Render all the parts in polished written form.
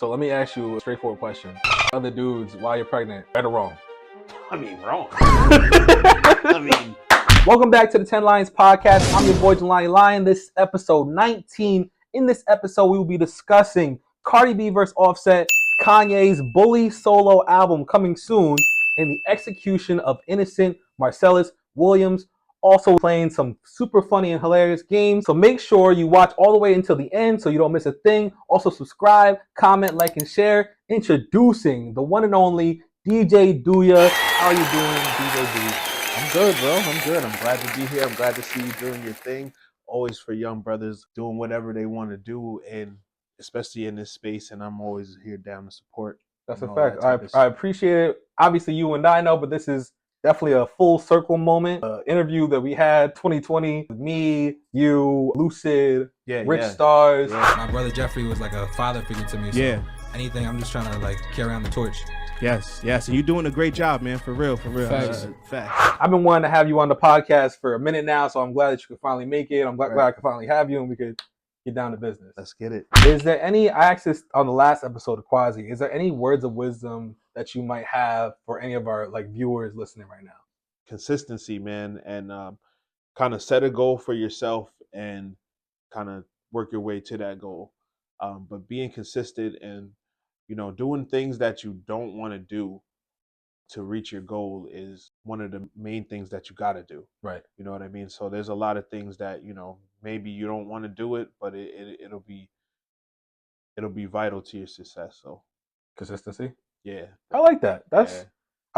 So let me ask you a straightforward question. Other dudes, while you're pregnant, right or wrong? I mean, wrong. I mean, welcome back to the 10 Lions podcast. I'm your boy, Jelani Lion. This is episode 19. In this episode, we will be discussing Cardi B vs. Offset, Kanye's Bully solo album coming soon, and the execution of innocent Marcellus Williams. Also playing some super funny and hilarious games. So make sure you watch all the way until the end so you don't miss a thing. Also subscribe, comment, like, and share. Introducing the one and only DJ Douya. How are you doing, DJ Douya? I'm good, bro. I'm good. I'm glad to be here. I'm glad to see you doing your thing. Always for young brothers doing whatever they want to do, and especially in this space. And I'm always here down to support. That's a fact. I appreciate it. Obviously, you and I know, but this is definitely a full circle moment. Interview that we had 2020 with me, you, Lucid, Rich Stars. Yeah. My brother Jeffrey was like a father figure to me. So anything, I'm just trying to like carry on the torch. Yes. And you're doing a great job, man. For real. Facts. I've been wanting to have you on the podcast for a minute now, so I'm glad that you could finally make it. I'm glad I could finally have you and we could get down to business. Let's get it. Is there any, I asked this on the last episode of Quasi, is there any words of wisdom that you might have for any of our like viewers listening right now? Consistency, man, and kind of set a goal for yourself and kind of work your way to that goal. But being consistent and, doing things that you don't want to do to reach your goal is one of the main things that you got to do. Right. You know what I mean? So there's a lot of things that, maybe you don't want to do it, but it'll be vital to your success. So consistency. Yeah. I like that. I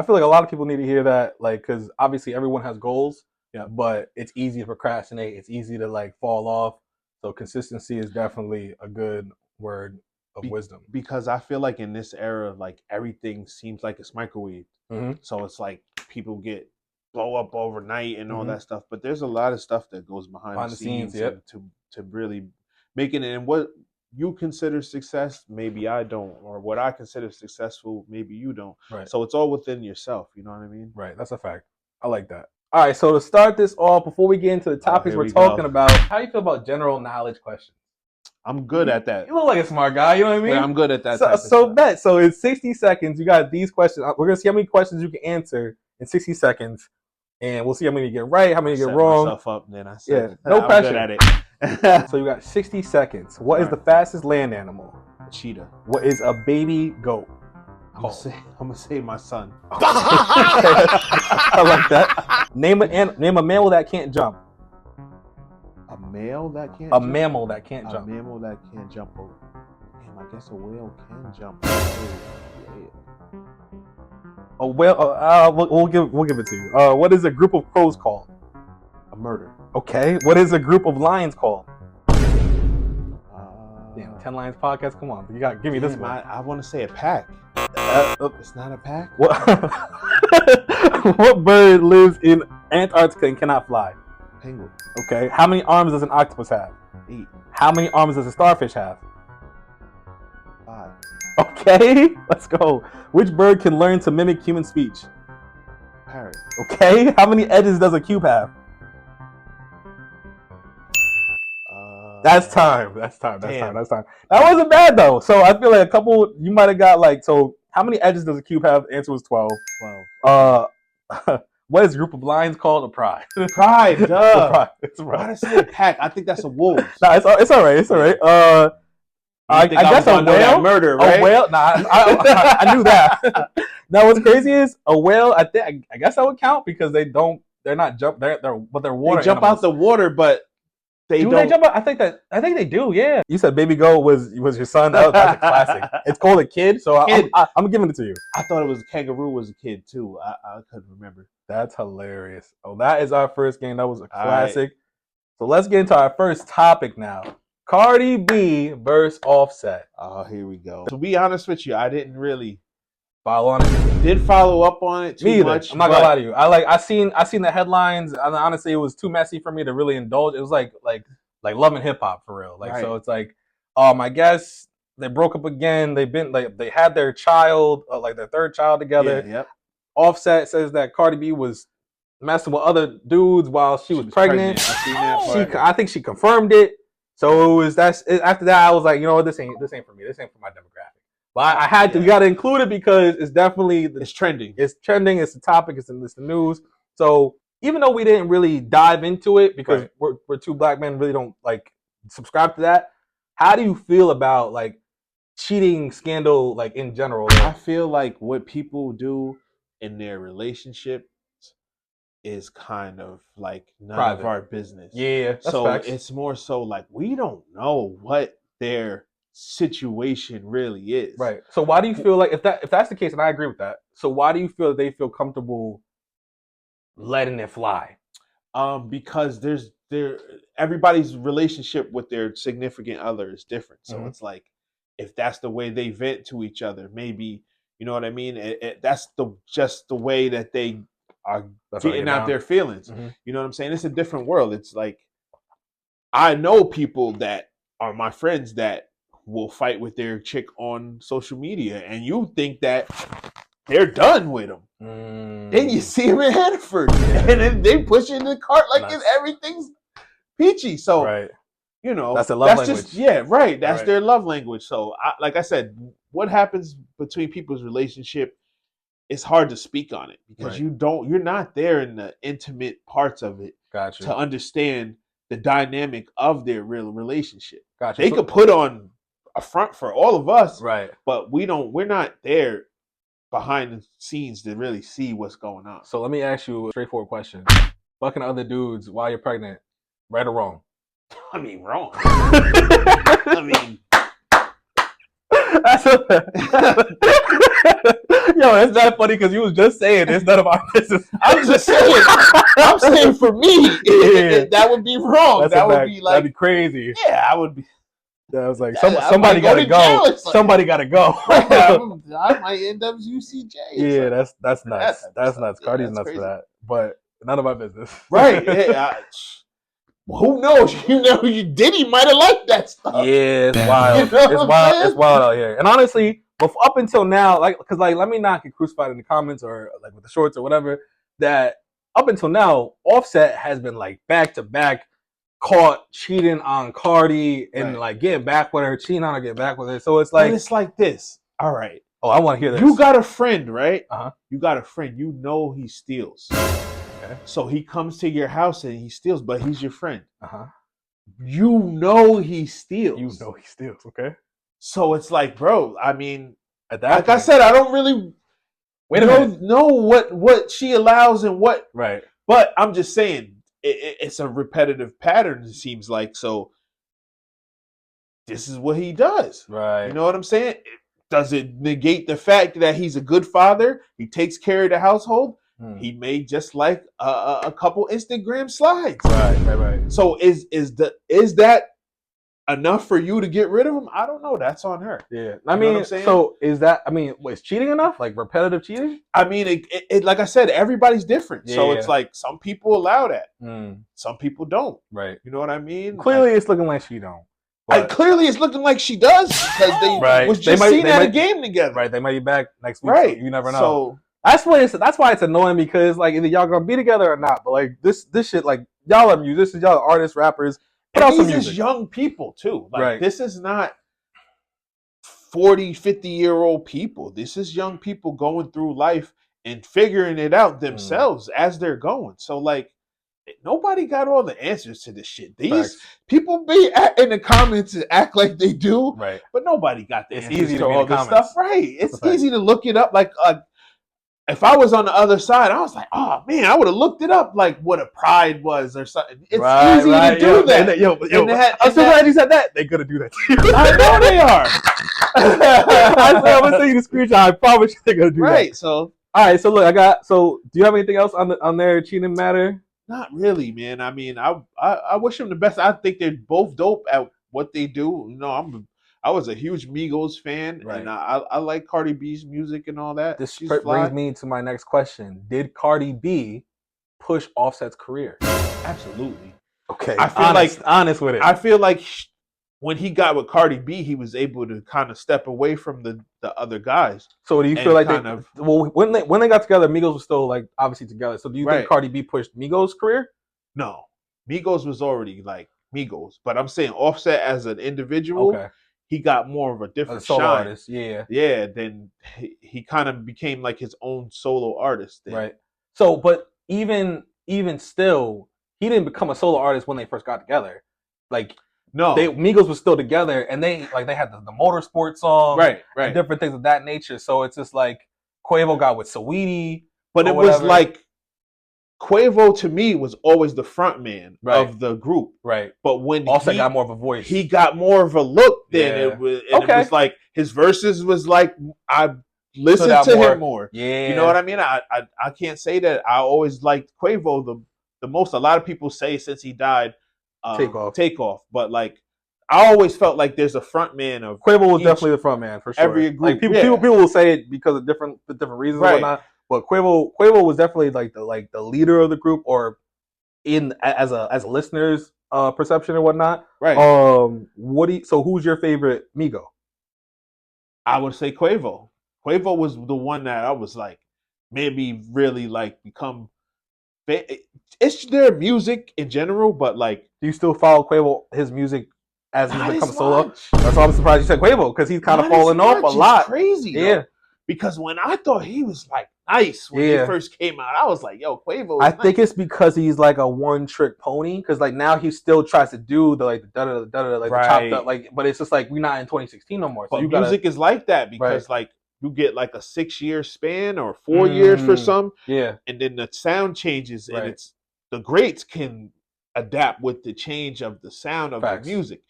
feel like a lot of people need to hear that, like, because obviously everyone has goals, but it's easy to procrastinate. It's easy to like fall off. So consistency is definitely a good word of wisdom. Because I feel like in this era, like everything seems like it's microwaved. Mm-hmm. So it's like people blow up overnight and all that stuff. But there's a lot of stuff that goes behind the scenes to really making it. And what you consider success, maybe I don't, or what I consider successful, maybe you don't. Right. So it's all within yourself. You know what I mean? Right. That's a fact. I like that. All right. So to start this off, before we get into the topics we're talking about, how do you feel about general knowledge questions? I'm good at that. You look like a smart guy. You know what I mean? Yeah, I'm good at that. So in 60 seconds, you got these questions. We're gonna see how many questions you can answer in 60 seconds, and we'll see how many you get right, how many you get wrong. Myself up, then I said, no pressure. I'm good at it. So you got 60 seconds. What is the fastest land animal? A cheetah. What is a baby goat? I'm gonna say my son. I like that. Name a mammal that can't jump. A male that can't. A mammal that can't jump. A mammal that can't jump. Damn, I guess a whale can jump. A whale. We'll give it to you. What is a group of crows called? A murder. Okay. What is a group of lions called? Damn, 10 Lions podcast. Come on, give me this one. I want to say a pack. It's not a pack. What bird lives in Antarctica and cannot fly? Penguin. Okay. How many arms does an octopus have? 8. How many arms does a starfish have? 5. Okay. Let's go. Which bird can learn to mimic human speech? Parrot. Okay. How many edges does a cube have? That's time. That's time. That wasn't bad though. So I feel like a couple you might have got like. So how many edges does a cube have? The answer was 12. 12. What is a group of lions called? A pride. Pride. Duh. It's a pride. Why did I say a pack? I think that's a wolf. Nah, it's all right. It's all right. I guess a whale. Murder. Right? A whale. Nah, I knew that. Now what's crazy is a whale. I guess that would count because they're not jump. They're water. They jump animals. out the water, but. They jump out? I think they do. Yeah. You said baby goat was your son. That's a classic. It's called a kid, so I'm giving it to you. I thought it was a kangaroo was a kid too. I couldn't remember. That's hilarious. Oh, that is our first game. That was a classic. Right. So let's get into our first topic now. Cardi B versus Offset. Oh, here we go. To be honest with you, I didn't really follow on it. Did follow up on it too much. I'm not gonna lie to you. I seen the headlines, and honestly, it was too messy for me to really indulge. It was like Love and Hip Hop for real. Like, right. So it's like, I guess they broke up again. They had their child, like their third child together. Yeah, yep. Offset says that Cardi B was messing with other dudes while she was pregnant. I seen that part. I think she confirmed it. So after that, I was like, you know what, this ain't for me. This ain't for my demographic. But I had to. We got to include it because it's definitely it's trending. It's trending. It's the topic. It's the news. So even though we didn't really dive into it because we're two black men, really don't like subscribe to that. How do you feel about like cheating scandal, like in general? I feel like what people do in their relationship is kind of like none of our business. Yeah, that's so facts. It's more so like we don't know what their situation really is. Right. So why do you feel like if that's the case, and I agree with that, so why do you feel they feel comfortable letting it fly? Because everybody's relationship with their significant other is different. So it's like if that's the way they vent to each other, maybe you know what I mean. That's just the way that they are getting out their feelings. You know what I'm saying? It's a different world. It's like I know people that are my friends that will fight with their chick on social media, and you think that they're done with them. Then you see them in Hanford, and then they push in the cart like everything's peachy. So, you know, that's their love language. That's their love language. So, like I said, what happens between people's relationship, it's hard to speak on it because you're not there in the intimate parts of it to understand the dynamic of their real relationship. They could put on a front for all of us, but we're not there behind the scenes to really see what's going on. So let me ask you a straightforward question. Fucking other dudes while you're pregnant, right or wrong? I mean, wrong. I mean, yo, it's not funny because you was just saying it's none of our business. I'm just saying. I'm saying for me, that would be wrong. That would be like that'd be crazy. Yeah, I would be. I was like, somebody gotta go. Somebody gotta go. I might end up UCJ. Yeah, that's nuts. That's nuts. Cardi's nuts crazy for that. But none of our business. Right. Yeah, who knows? You know, Diddy might have liked that stuff. Yeah, it's wild. You know it's wild out here. And honestly, up until now, because let me not get crucified in the comments or like with the shorts or whatever. That up until now, Offset has been like back to back. Caught cheating on Cardi and like getting back with her, cheating on her, getting back with her. So it's like this. All right. Oh, I want to hear this. You got a friend, right? You got a friend. You know he steals. Okay. So he comes to your house and he steals, but he's your friend. You know he steals. You know he steals. Okay. So it's like, bro. I mean, at that like point, I said, I don't really know what she allows and what. Right. But I'm just saying. It's a repetitive pattern, it seems like. So this is what he does. Right. You know what I'm saying? Does it negate the fact that he's a good father? He takes care of the household. He made just like a couple Instagram slides. Right. So is that enough for you to get rid of him? I don't know. That's on her. Yeah. I mean, so is that? I mean, is cheating enough? Like repetitive cheating? I mean, it like I said, everybody's different. Yeah. So it's like some people allow that, some people don't. Right. You know what I mean? Clearly, it's looking like she don't. Clearly, it's looking like she does because they was just seen at a game together. Right. They might be back next week. Right. So you never know. So that's why it's annoying because like either y'all gonna be together or not. But like this shit, like y'all are musicians, y'all are artists, rappers. And these is young people too. Like this is not 40, 50-year-old people. This is young people going through life and figuring it out themselves as they're going. So like nobody got all the answers to this shit. These people be in the comments and act like they do. Right. But nobody got the answers easy to all this stuff. Right. It's easy to look it up. Like if I was on the other side, I was like, oh man, I would have looked it up like what a pride was or something. It's easy to do that. I'm so glad you said that. They're gonna do that to you. I know they are. I'm gonna send you the screenshot. I promise you they're gonna do that. Right. So all right. So look, do you have anything else on their cheating matter? Not really, man. I mean, I wish them the best. I think they're both dope at what they do. You know, I was a huge Migos fan, and I like Cardi B's music and all that. This brings me to my next question. Did Cardi B push Offset's career? Absolutely. Okay. I feel honest with it. I feel like when he got with Cardi B, he was able to kind of step away from the other guys. So do you feel like when they got together, Migos was still like obviously together. So do you think Cardi B pushed Migos' career? No. Migos was already like Migos. But I'm saying Offset as an individual, he got more of a A different solo shine. artist, yeah. Yeah, then he kind of became like his own solo artist. Then. Right. So, but even still, he didn't become a solo artist when they first got together. Like, No, Migos was still together, and they had the motorsport song, right. and different things of that nature. So it's just like Quavo got with Saweetie, But it was like Quavo to me was always the front man of the group. Right. But when Offset got more of a voice, he got more of a look. Then it was, and it was like his verses was like I listened to him more. Yeah, you know what I mean. I can't say that I always liked Quavo the most. A lot of people say since he died, take off. But like I always felt like there's a front man of Quavo was definitely the front man for sure. Every group, like people will say it because of different reasons and whatnot. But Quavo was definitely like the leader of the group, or in as a listener's perception and whatnot. Right. So who's your favorite Migo? I would say Quavo. Quavo was the one that I was like maybe really like become. It's their music in general, but like, do you still follow Quavo his music as he's become solo? Much. That's why I'm surprised you said Quavo, because he's kind of fallen off a lot. It's crazy, yeah. Though. Because when I thought he was like nice when he first came out, I was like, "Yo, Quavo." I think it's because he's like a one-trick pony. Because like now he still tries to do the da da da like the chopped up but it's just like we're not in 2016 no more. So but music is like that because like you get like a 6-year span or 4 years for some, and then the sound changes, and it's the greats can adapt with the change of the sound of the music.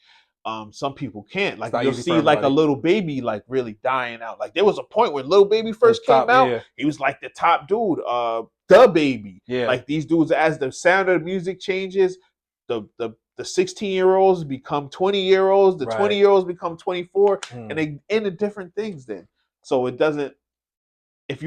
Some people can't. Like you'll see like a Little Baby like really dying out. Like there was a point when Little Baby first came out, he was like the top dude, the Baby. Yeah. Like these dudes, as the sound of the music changes, the 16-year-olds become 20-year-olds, the 20-year-olds become 24, and they into different things then. So it doesn't, if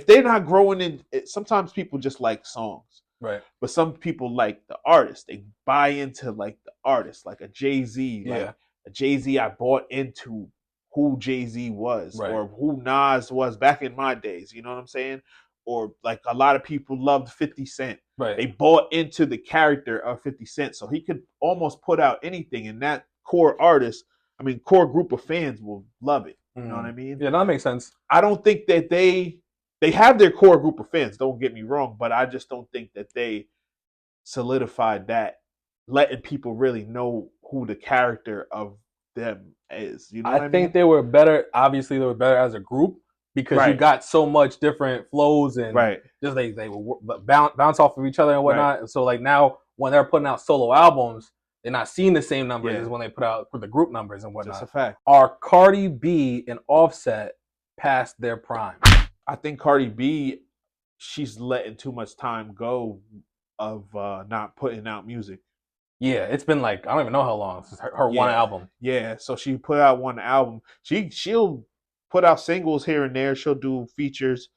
they're not growing in, sometimes people just like songs. Right. But some people like the artist. They buy into like the artist, like a Jay-Z. Like a Jay-Z, I bought into who Jay-Z was or who Nas was back in my days. You know what I'm saying? Or like a lot of people loved 50 Cent. Right. They bought into the character of 50 Cent. So he could almost put out anything, and that core group of fans will love it. You know what I mean? Yeah, that makes sense. I don't think that they have their core group of fans, don't get me wrong, but I just don't think that they solidified that, letting people really know who the character of them is. You know what I mean? I think they were better. Obviously, they were better as a group because you got so much different flows and just they would bounce off of each other and whatnot. And so like now when they're putting out solo albums, they're not seeing the same numbers as when they put out for the group numbers and whatnot. That's a fact. Are Cardi B and Offset past their prime? I think Cardi B, she's letting too much time go of not putting out music. Yeah, it's been like I don't even know how long since her one album. Yeah, so she put out one album. She'll put out singles here and there. She'll do features,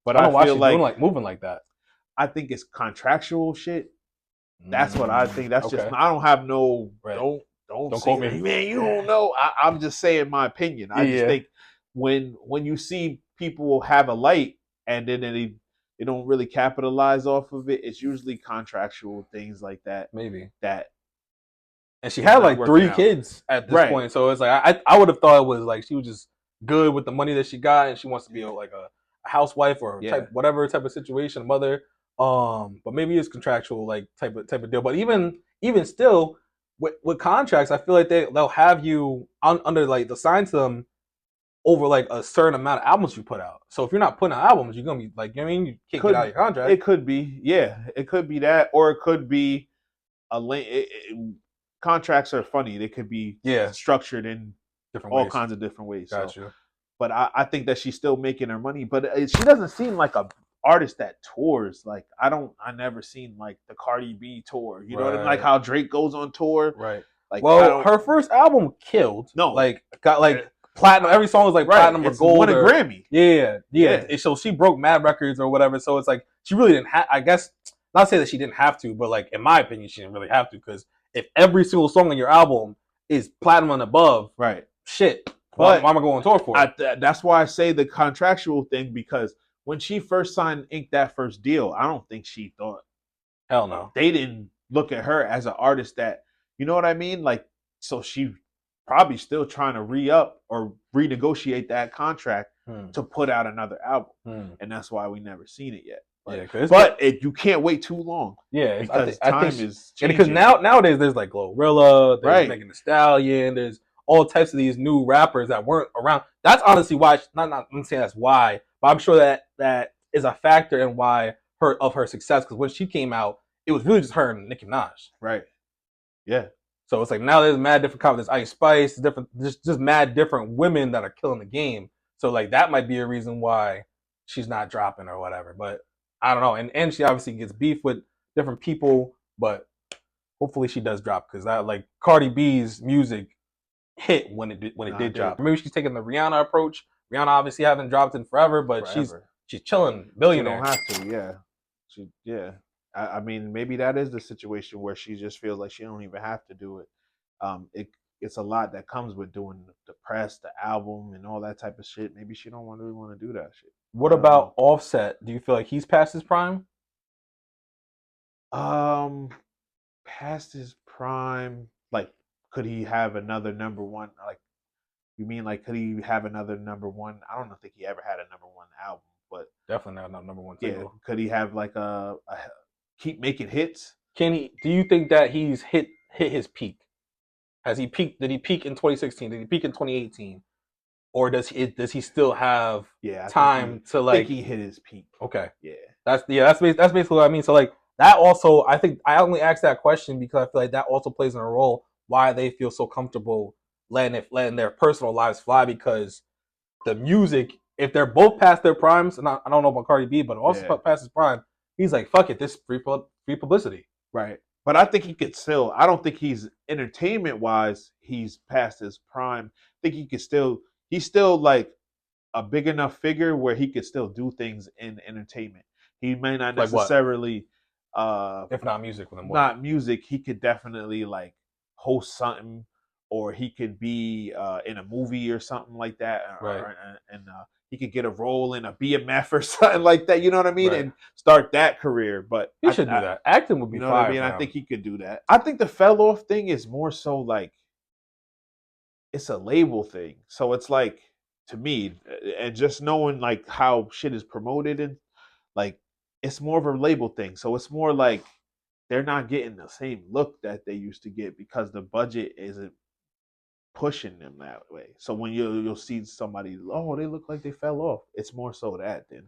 but I feel like doing moving like that. I think it's contractual shit. That's what I think. That's just I don't have no don't quote me, man. You don't know. I'm just saying my opinion. I just think when you see people have a light and then they don't really capitalize off of it, it's usually contractual things like that. Maybe that. And she had like 3 kids at this point, so it's like I would have thought it was like she was just good with the money that she got, and she wants to be like a housewife or whatever type of situation, mother. But maybe it's contractual like type of deal. But even still, with contracts, I feel like they'll have you under like the sign to them over like a certain amount of albums you put out. So if you're not putting out albums, you're gonna be like, you know what I mean, you can't get out of your contract. It could be, it could be that, or it could be contracts are funny. They could be structured in all kinds of different ways. Gotcha. But I think that she's still making her money. But she doesn't seem like a artist that tours. Like I never seen like the Cardi B tour. You know what I mean? Like how Drake goes on tour. Right. Like her first album killed. No. Like got like platinum. Every song was like platinum or gold. Won a Grammy. Yeah. So she broke mad records or whatever. So it's like she really didn't have. I guess not say that she didn't have to, but like in my opinion, she didn't really have to, because if every single song on your album is platinum and above, shit. But why am I going on tour for it? That's why I say the contractual thing, because when she first inked that first deal, I don't think she thought. Hell no. They didn't look at her as an artist that, you know what I mean? Like, so she probably still trying to re-up or renegotiate that contract to put out another album. And that's why we never seen it yet. But you can't wait too long. Yeah, because time is changing. Because nowadays there's like Glorilla, there's Megan Thee Stallion, there's all types of these new rappers that weren't around. That's honestly why. I'm saying that's why, but I'm sure that is a factor in why her success. Because when she came out, it was really just her and Nicki Minaj. Right. Yeah. So it's like now there's mad different there's Ice Spice, just mad different women that are killing the game. So like that might be a reason why she's not dropping or whatever. But I don't know. And she obviously gets beef with different people, but hopefully she does drop because that like Cardi B's music hit when it did drop. Maybe she's taking the Rihanna approach. Rihanna obviously hasn't dropped in forever, but she's chilling, billionaire. She don't have to, yeah. I mean, maybe that is the situation where she just feels like she don't even have to do it. It's a lot that comes with doing the press, the album, and all that type of shit. Maybe she don't really want to do that shit. What about Offset? Do you feel like he's past his prime? Past his prime. Like, could he have another number one? Like, you mean like could he have another number one? I don't think he ever had a number one album, but definitely not number one single. Yeah, could he have like a keep making hits? Can he? Do you think that he's hit his peak? Has he peaked? Did he peak in 2016? Did he peak in 2018? Or does he still have time to like? I think he hit his peak. Okay. Yeah. That's basically what I mean. So like that also, I think I only asked that question because I feel like that also plays in a role why they feel so comfortable letting their personal lives fly, because the music, if they're both past their primes, and I don't know about Cardi B, but also past his prime, he's like, fuck it, this free publicity. Right. But I think he could still, I don't think he's entertainment wise, he's past his prime. I think he could still, he's still like a big enough figure where he could still do things in entertainment. He may not necessarily, if not music with him. Not music, he could definitely like host something, or he could be in a movie or something like that. Right. And he could get a role in a BMF or something like that, you know what I mean? Right. And start that career. But he should do that. Acting would be fire. What I mean? I think he could do that. I think the fell off thing is more so like it's a label thing. So it's like, to me, and just knowing like how shit is promoted, and like it's more of a label thing. So it's more like they're not getting the same look that they used to get because the budget isn't pushing them that way. So when you'll see somebody, oh, they look like they fell off, it's more so that then.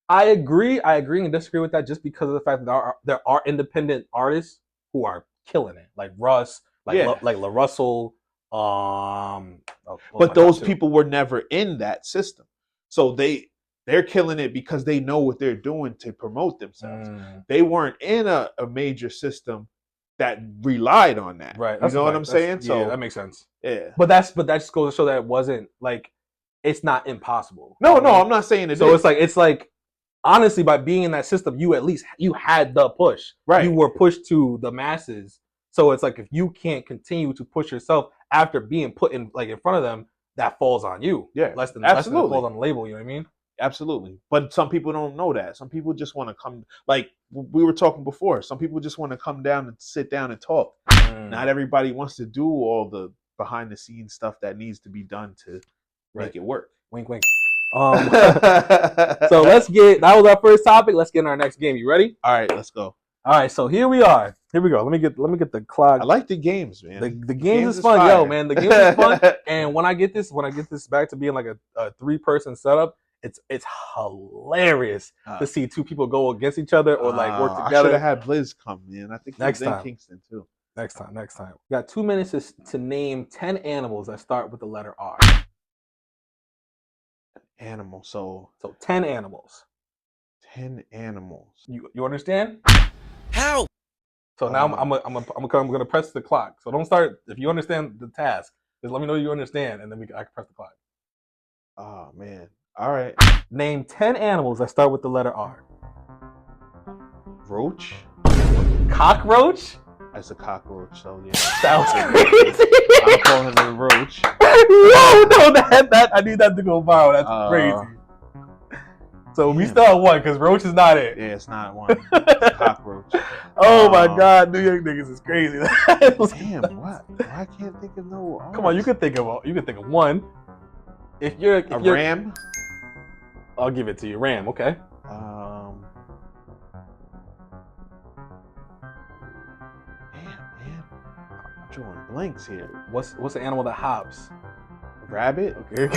I agree and disagree with that, just because of the fact that there are independent artists who are killing it, like Russ, like La Russell. But those people were never in that system, so they're killing it because they know what they're doing to promote themselves. They weren't in a major system that relied on that. Right. You know what I'm saying? So yeah, that makes sense. Yeah. But that just goes to show that it wasn't like, it's not impossible. No, I'm not saying it. So it's like honestly, by being in that system, you had the push. Right. You were pushed to the masses. So it's like if you can't continue to push yourself after being put in front of them, that falls on you. Yeah. Less than it falls on the label. You know what I mean? Absolutely. But some people don't know that. Some people just want to come, like we were talking before, some people just want to come down and sit down and talk. Not everybody wants to do all the behind the scenes stuff that needs to be done to make it work. Wink, wink. So that was our first topic. Let's get in our next game. You ready? All right, let's go. All right, so here we are. Here we go. Let me get the clock. I like the games, man. The games is fun, fire. Yo, man. The games is fun. And when I get this back to being like a 3-person setup, it's hilarious to see two people go against each other or like work together. I should have had Blizz come, man. I think next time. Kingston too. Next time. We got 2 minutes to name 10 animals that start with the letter R. Animal. So 10 animals. 10 animals. You understand? How? So now I'm gonna press the clock. So don't start if you understand the task. Just let me know you understand, and then I can press the clock. Oh man. All right. Name 10 animals that start with the letter R. Roach. Cockroach? That's a cockroach, so yeah. Sounds crazy. I'm calling it a roach. Whoa, no, that I need that to go viral. That's crazy. So we still have one because Roach is not it. Yeah, it's not one. It's cockroach. Oh my God, New York niggas is crazy. Damn, what? I can't think of no. Artists. Come on, you can think of one. If you're a ram, I'll give it to you. Ram, okay. Man, I'm drawing blanks here. What's the animal that hops? Rabbit. Okay.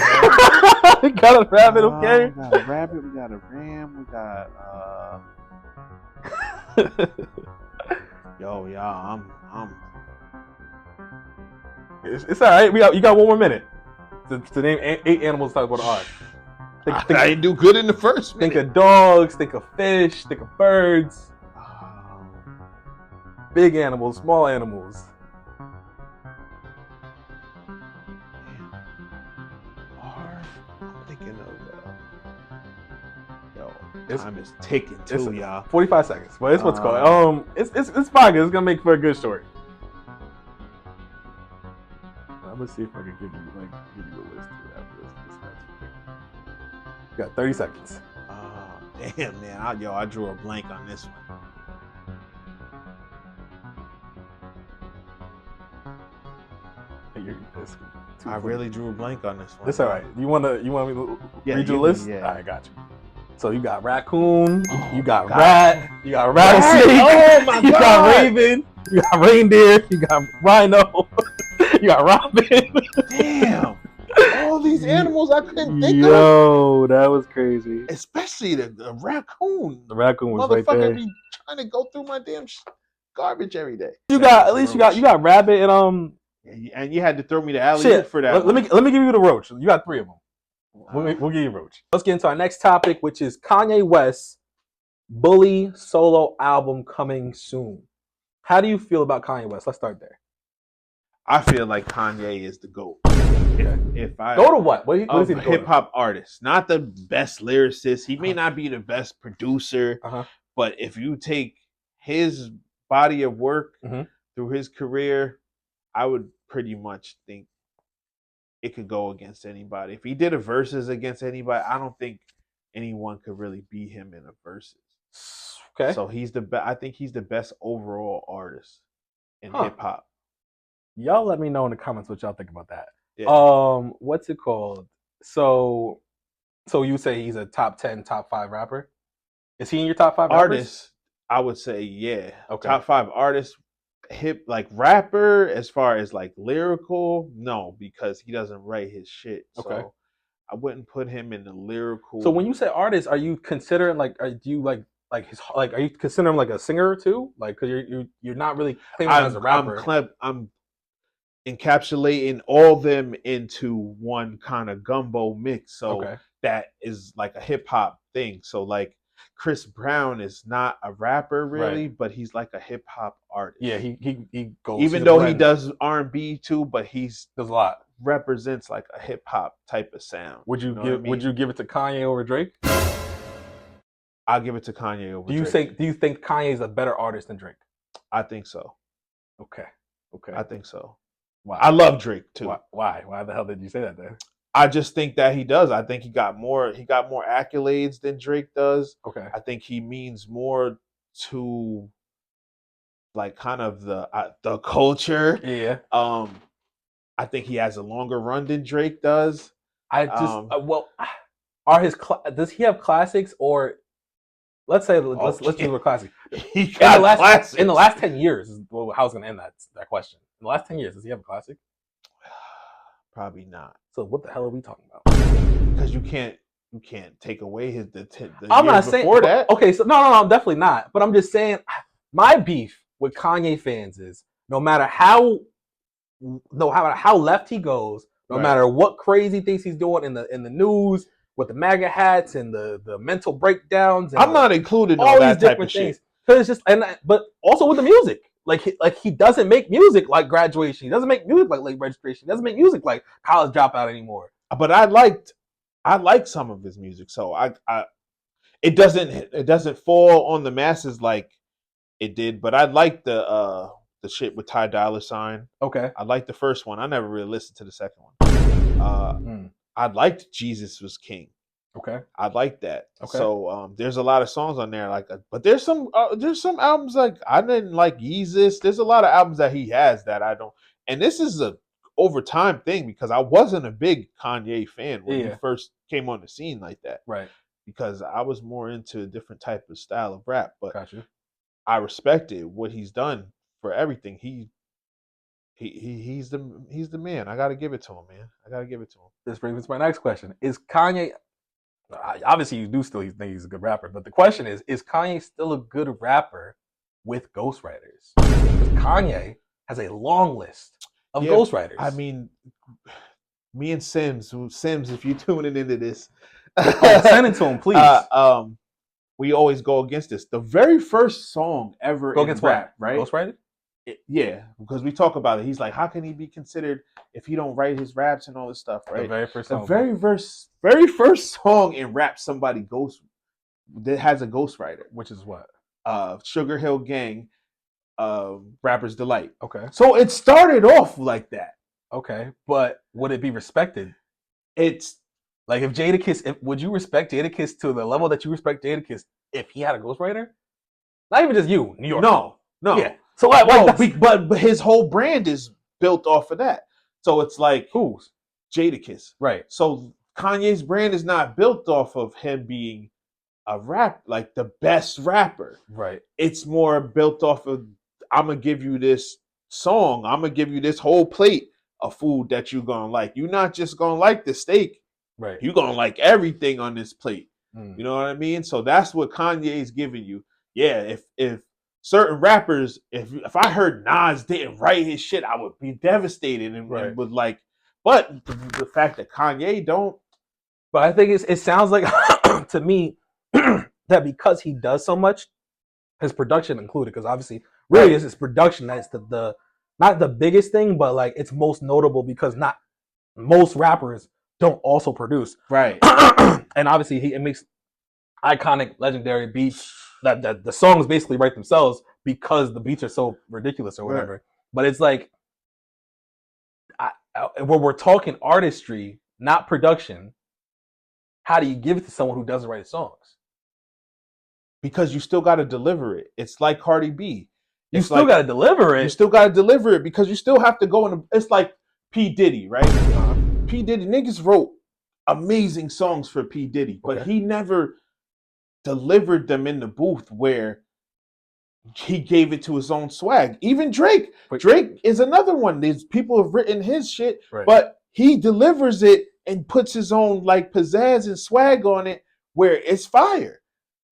We got a rabbit, okay. We got a rabbit. We got a ram. We got Yo, y'all, I'm. It's all right. You got 1 more minute to name 8 animals that start with R. I didn't do good in the first minute. Think of dogs. Think of fish. Think of birds. Big animals, small animals. I'm thinking of time is ticking too, y'all. 45 seconds, but it's what's called. It's fine. It's gonna make for a good story. I'm gonna see if I can give you a list after this next one. You got 30 seconds. Damn, man. I drew a blank on this one. I really drew a blank on this one. It's all right. You want me to read your list? Yeah. All right, got you. So you got raccoon, you got rat, you got rattlesnake, oh my you God. got raven, you got reindeer, you got rhino, you got robin. Damn. All these animals I couldn't think of. Yo, that was crazy. Especially the raccoon. The raccoon was right there. Motherfucker be trying to go through my damn garbage every day. You got rabbit and And you had to throw me the alley for that. Let me give you the roach. You got 3 of them. We'll give you roach. Let's get into our next topic, which is Kanye West's Bully solo album coming soon. How do you feel about Kanye West? Let's start there. I feel like Kanye is the GOAT. If I go to what? What is he? A hip hop artist, not the best lyricist. He may not be the best producer, but if you take his body of work through his career, I would pretty much think it could go against anybody. If he did a versus against anybody, I don't think anyone could really beat him in a versus. Okay. So he's the best. I think he's the best overall artist in hip hop. Y'all let me know in the comments what y'all think about that. Yeah. What's it called? So you say he's a top 10, top 5 rapper? Is he in your top 5 artists? I would say yeah. Okay. Top 5 artists. Rapper as far as like lyrical, no, because he doesn't write his shit. Okay. So I wouldn't put him in the lyrical. So when you say artist, are you considering are you considering him like a singer too? Like, cause you're not really claiming him as a rapper. I'm encapsulating all them into one kind of gumbo mix. So that is like a hip hop thing. So like Chris Brown is not a rapper really, but he's like a hip hop artist. Yeah, he goes. Even though he does R&B too, but does a lot. Represents like a hip hop type of sound. Would you give it to Kanye over Drake? I'll give it to Kanye over Drake. Do you think Kanye is a better artist than Drake? I think so. Okay. I think so. Why? I love Drake too. Why? Why the hell did you say that then? I just think that he does. I think he got more accolades than Drake does. Okay. I think he means more to like kind of the culture. Yeah. I think he has a longer run than Drake does. Does he have classics, or let's use a classic. He got classics. In the last 10 years, how I was going to end that question. In the last 10 years, does he have a classic? Probably not. So what the hell are we talking about? Because you can't take away the I'm years not saying before that. Okay, so no, definitely not. But I'm just saying, my beef with Kanye fans is no matter how left he goes, no matter what crazy things he's doing in the news with the MAGA hats and the mental breakdowns. And I'm not including all that these type different of things. shit. Because it's just but also with the music. Like he doesn't make music like Graduation. He doesn't make music like Late Registration. He doesn't make music like College Dropout anymore. But I liked some of his music, so it doesn't fall on the masses like it did. But I like the shit with Ty Dolla $ign. Okay, I liked the first one. I never really listened to the second one. I liked Jesus Was King. Okay. I like that. Okay. So there's a lot of songs on there, but there's some albums like I didn't like Yeezus. There's a lot of albums that he has that I don't. And this is a over time thing because I wasn't a big Kanye fan when he first came on the scene like that. Right. Because I was more into a different type of style of rap, but Gotcha. I respected what he's done for everything. He's the man. I got to give it to him, man. I got to give it to him. This brings me to my next question: is Kanye? Obviously, you do still think he's a good rapper, but the question is Kanye still a good rapper with ghostwriters? Because Kanye has a long list of ghostwriters. I mean, me and Sims, if you tuning into this, send it to him, please. We always go against this. The very first song ever go against rap, what? right? Ghostwriter? Yeah, because we talk about it. He's like, how can he be considered if he don't write his raps and all this stuff, right? The very first song. The very first song in rap somebody that has a ghostwriter. Which is what? Sugar Hill Gang, Rapper's Delight. Okay. So it started off like that. Okay, but would it be respected? It's like if Jadakiss, would you respect Jadakiss to the level that you respect Jadakiss if he had a ghostwriter? Not even just you, New York. No. Yeah. So but his whole brand is built off of that. So it's like who's Jadakiss, right? So Kanye's brand is not built off of him being a rap like the best rapper, right? It's more built off of I'm gonna give you this song, I'm gonna give you this whole plate of food that you're gonna like. You're not just gonna like the steak, right? You're gonna like everything on this plate. You know what I mean? So that's what Kanye's giving you. Yeah, if certain rappers, if I heard Nas didn't write his shit, I would be devastated and would like. But the fact that Kanye don't. But I think it sounds like to me that because he does so much, his production included, because obviously really is his production that's the not the biggest thing, but like it's most notable because not most rappers don't also produce. Right. And obviously it makes iconic, legendary beats that the songs basically write themselves because the beats are so ridiculous or whatever. Right. But it's like when we're talking artistry, not production, how do you give it to someone who doesn't write songs? Because you still got to deliver it. It's like Cardi B. You still got to deliver it. You still got to deliver it because you still have to go in. It's like P. Diddy, right? P. Diddy, niggas wrote amazing songs for P. Diddy, but he never delivered them in the booth where he gave it to his own swag. Even Drake. Drake is another one. These people have written his shit, but he delivers it and puts his own like pizzazz and swag on it where it's fire.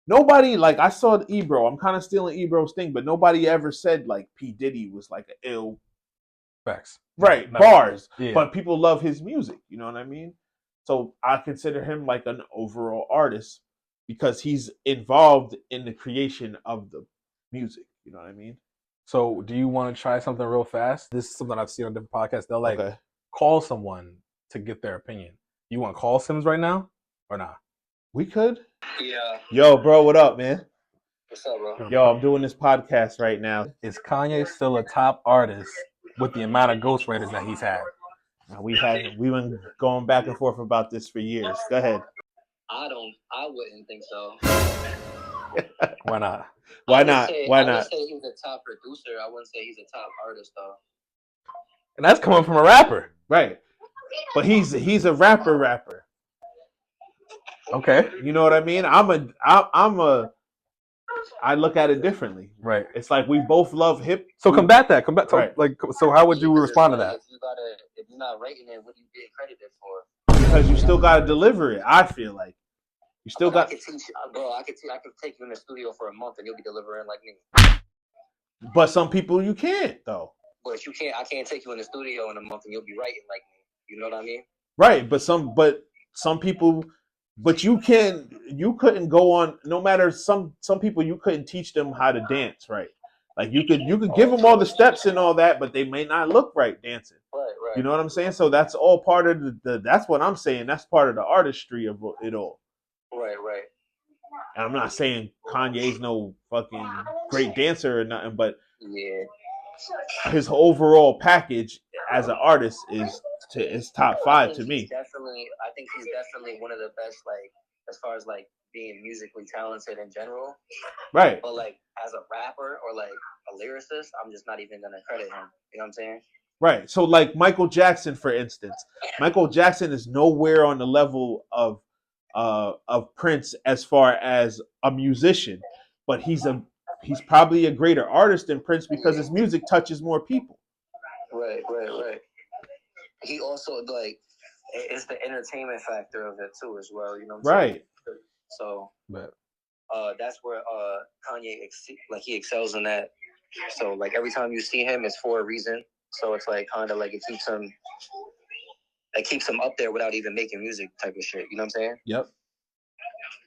Nobody, like I saw Ebro. I'm kind of stealing Ebro's thing, but nobody ever said like P. Diddy was like an ill facts. Right, bars. Yeah. But people love his music, you know what I mean? So I consider him like an overall artist because he's involved in the creation of the music, you know what I mean? So do you want to try something real fast? This is something I've seen on different podcasts. They'll like call someone to get their opinion. You want to call Sims right now or not? We could. Yeah. Yo, bro, what up, man? What's up, bro? Yo, I'm doing this podcast right now. Is Kanye still a top artist with the amount of ghostwriters that he's had? We've been going back and forth about this for years. Go ahead. I wouldn't think so. Why not? Why not? I would say he's a top producer. I wouldn't say he's a top artist though. And that's coming from a rapper. Right. But he's a rapper. Okay. You know what I mean? I look at it differently. Right. It's like we both love hip. So combat that. Right. Like, so how would you respond to that? If you're not rating it, what are you getting credited for? Because you still got to deliver it. I feel like you still got. I could take you in the studio for a month and you'll be delivering like me. But some people you can't though. But you can't. I can't take you in the studio in a month and you'll be writing like me. You know what I mean? Right. But some people. But you couldn't go on. No matter some people, you couldn't teach them how to dance right. Like you could give them all the steps and all that, but they may not look right dancing. Right. You know what I'm saying? So that's all part of that's what I'm saying. That's part of the artistry of it all. Right. And I'm not saying Kanye's no fucking great dancer or nothing, but his overall package as an artist is top 5 to me. I think he's definitely one of the best like as far as like being musically talented in general. Right. But like as a rapper or like a lyricist, I'm just not even gonna credit him. You know what I'm saying? Right. So like Michael Jackson, for instance, Michael Jackson is nowhere on the level of Prince as far as a musician, but he's probably a greater artist than Prince because his music touches more people. Right. He also like it's the entertainment factor of it too as well. You know what I'm saying? So that's where Kanye he excels in that. So like every time you see him, it's for a reason. So it's like kind of like it keeps him up there without even making music type of shit. You know what I'm saying? Yep.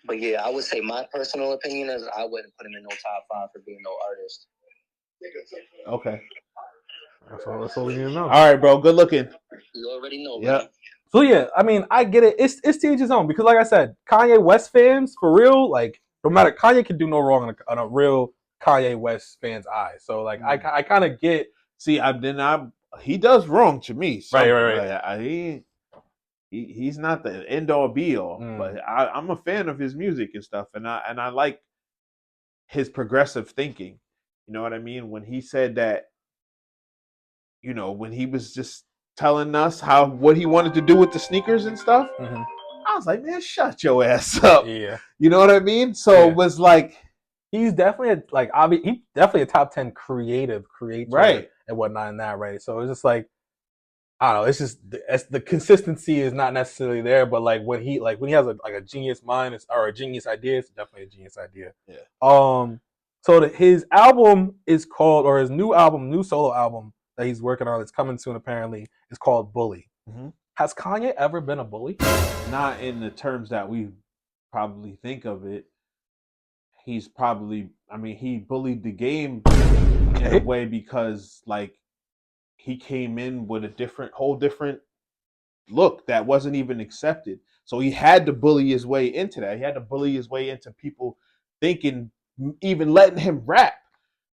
But yeah, I would say my personal opinion is I wouldn't put him in no top 5 for being no artist. Okay. That's all we need to know. All right, bro. Good looking. You already know, Yeah. man. So yeah, I mean, I get it. It's to each his own because, like I said, Kanye West fans for real, like no matter Kanye can do no wrong on a real Kanye West fan's eyes. So like I kind of get. See, he does wrong to me. Right. He's not the end all be all, but I'm a fan of his music and stuff, and I like his progressive thinking. You know what I mean? When he said that, you know, when he was just telling us what he wanted to do with the sneakers and stuff, I was like, man, shut your ass up. Yeah. You know what I mean? So it was like he's definitely he's definitely a top 10 creator, right, and whatnot in that, right? So it's just like I don't know. It's just the consistency is not necessarily there, but like when he has a genius mind or a genius idea, it's definitely a genius idea. Yeah. So his album is called, or his new solo album that he's working on, it's coming soon apparently, is called Bully. Mm-hmm. Has Kanye ever been a bully? Not in the terms that we probably think of it. He's probably, he bullied the game in a way because like he came in with a whole different look that wasn't even accepted. So he had to bully his way into that. He had to bully his way into people thinking, even letting him rap.